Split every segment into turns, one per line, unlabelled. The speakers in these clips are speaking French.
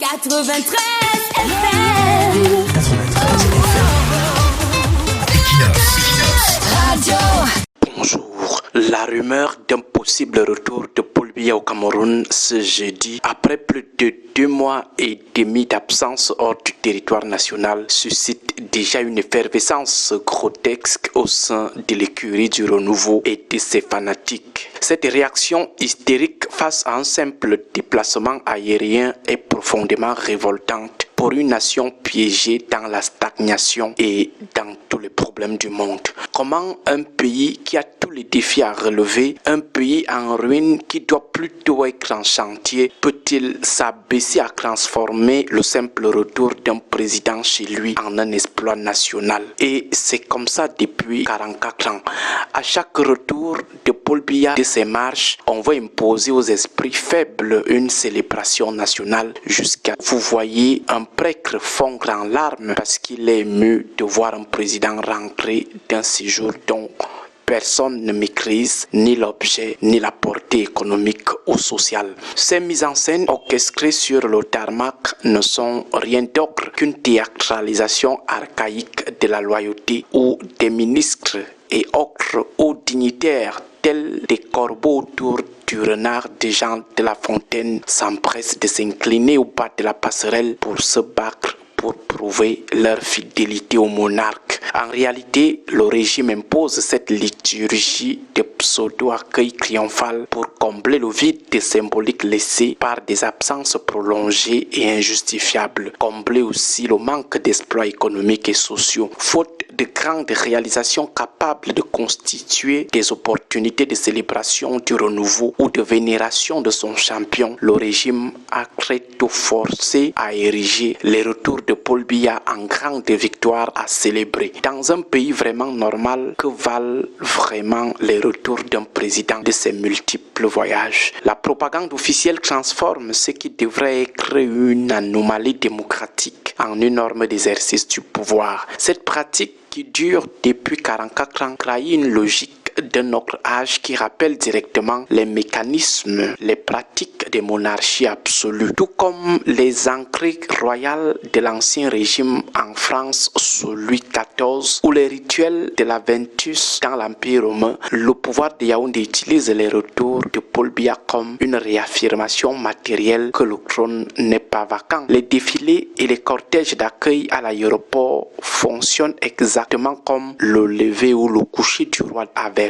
93 FM.
93 Equinox
Radio.
Bonjour. La rumeur d'un possible retour de Paul Biya au Cameroun ce jeudi, après plus de 2 mois et demi d'absence hors du territoire national, suscite déjà une effervescence grotesque au sein de l'écurie du renouveau et de ses fanatiques. Cette réaction hystérique face à un simple déplacement aérien est profondément révoltante pour une nation piégée dans la stagnation et dans tous les problèmes du monde. Comment un pays qui a tous les défis à relever, un pays en ruine qui doit plutôt être en chantier, peut-il s'abaisser à transformer le simple retour d'un président chez lui en un exploit national? Et c'est comme ça depuis 44 ans. À chaque retour de Paul Biya de ses marches, on va imposer aux esprits faibles une célébration nationale jusqu'à, vous voyez, un prêtre fondre en larmes parce qu'il est ému de voir un président rentrer d'un séjour dont personne ne maîtrise ni l'objet ni la portée économique ou sociale. Ces mises en scène orchestrées sur le tarmac ne sont rien d'autre qu'une théâtralisation archaïque de la loyauté où des ministres et autres hauts dignitaires tels des corbeaux autour du renard des gens de La Fontaine s'empressent de s'incliner au bas de la passerelle pour se battre pour prouver leur fidélité au monarque. En réalité, le régime impose cette liturgie de pseudo-accueil triomphal pour combler le vide des symboliques laissé par des absences prolongées et injustifiables. Combler aussi le manque d'exploits économiques et sociaux. Faute de grandes réalisations capables de constituer des opportunités de célébration du renouveau ou de vénération de son champion, le régime a très tôt forcé à ériger les retours de Paul Biya en grande victoire à célébrer. Dans un pays vraiment normal, que valent vraiment les retours d'un président de ses multiples voyages? La propagande officielle transforme ce qui devrait être une anomalie démocratique en une norme d'exercice du pouvoir. Cette pratique qui dure depuis 44 ans trahit une logique d'un autre âge qui rappelle directement les mécanismes, les pratiques des monarchies absolues, tout comme les ancrées royales de l'ancien régime en France sous Louis XIV ou les rituels de la Ventus dans l'Empire romain. Le pouvoir de Yaoundé utilise les retours de Paul Biya comme une réaffirmation matérielle que le trône n'est pas vacant. Les défilés et les cortèges d'accueil à l'aéroport fonctionnent exactement comme le lever ou le coucher du roi à Versailles.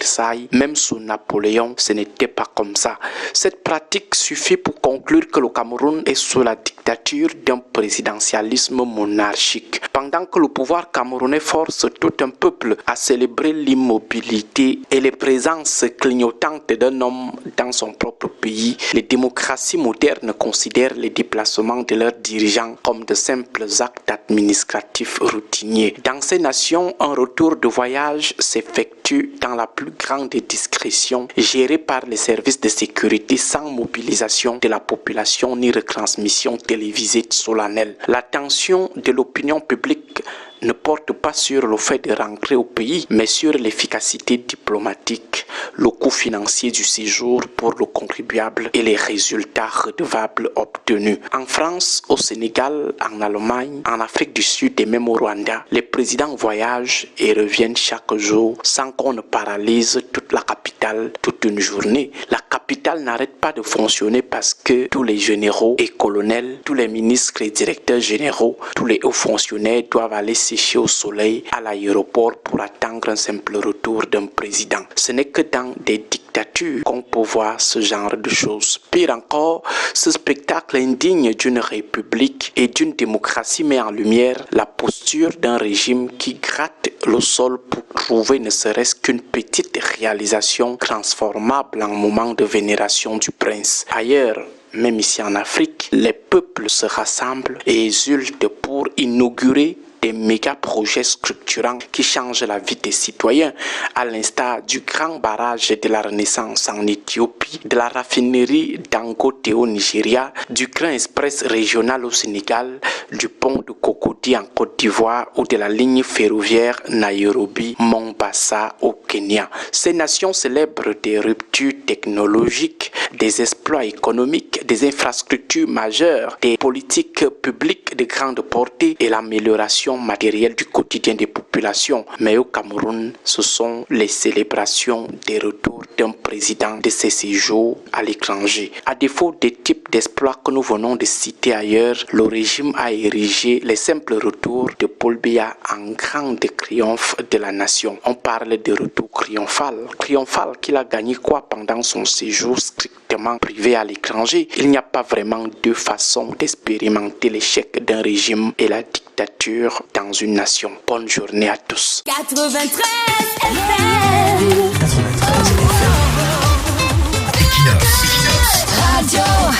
Même sous Napoléon, ce n'était pas comme ça. Cette pratique suffit pour conclure que le Cameroun est sous la dictature d'un présidentialisme monarchique. Pendant que le pouvoir camerounais force tout un peuple à célébrer l'immobilité et les présences clignotantes d'un homme dans son propre pays, les démocraties modernes considèrent les déplacements de leurs dirigeants comme de simples actes administratifs routiniers. Dans ces nations, un retour de voyage s'effectue dans la plus grande discrétion, géré par les services de sécurité sans mobilisation de la population ni retransmission télévisée solennelle. L'attention de l'opinion publique ne porte pas sur le fait de rentrer au pays, mais sur l'efficacité diplomatique, le coût financier du séjour pour le contribuable et les résultats redevables obtenus. En France, au Sénégal, en Allemagne, en Afrique du Sud et même au Rwanda, les présidents voyagent et reviennent chaque jour sans qu'on ne paralyse toute la capitale toute une journée. La capitale n'arrête pas de fonctionner parce que tous les généraux et colonels, tous les ministres et directeurs généraux, tous les hauts fonctionnaires doivent aller sécher au soleil à l'aéroport pour attendre un simple retour d'un président. Ce n'est que dans des dictatures qu'on peut voir ce genre de choses. Pire encore, ce spectacle indigne d'une république et d'une démocratie met en lumière la posture d'un régime qui gratte le sol pour trouver ne serait-ce qu'une petite réalisation transformable en moment de vénération du prince. Ailleurs, même ici en Afrique, les peuples se rassemblent et exultent pour inaugurer des méga-projets structurants qui changent la vie des citoyens, à l'instar du grand barrage de la Renaissance en Éthiopie, de la raffinerie Dangote au Nigeria, du train express régional au Sénégal, du pont de Cocody en Côte d'Ivoire ou de la ligne ferroviaire Nairobi-Mombasa au Kenya. Ces nations célèbrent des ruptures technologiques, des exploits économiques, des infrastructures majeures, des politiques publiques de grande portée et l'amélioration matérielle du quotidien des populations. Mais au Cameroun, ce sont les célébrations des retours d'un président de ses séjours à l'étranger. À défaut des types d'exploits que nous venons de citer ailleurs, le régime a érigé les simples retours de Paul Biya en grand triomphe de la nation. On parle de retour triomphal qu'il a gagné quoi pendant son séjour strictement privé à l'étranger. Il n'y a pas vraiment deux façons d'expérimenter l'échec d'un régime et la dictature dans une nation. Bonne journée à tous.
93 FM.
93 FM. Equinox. Radio.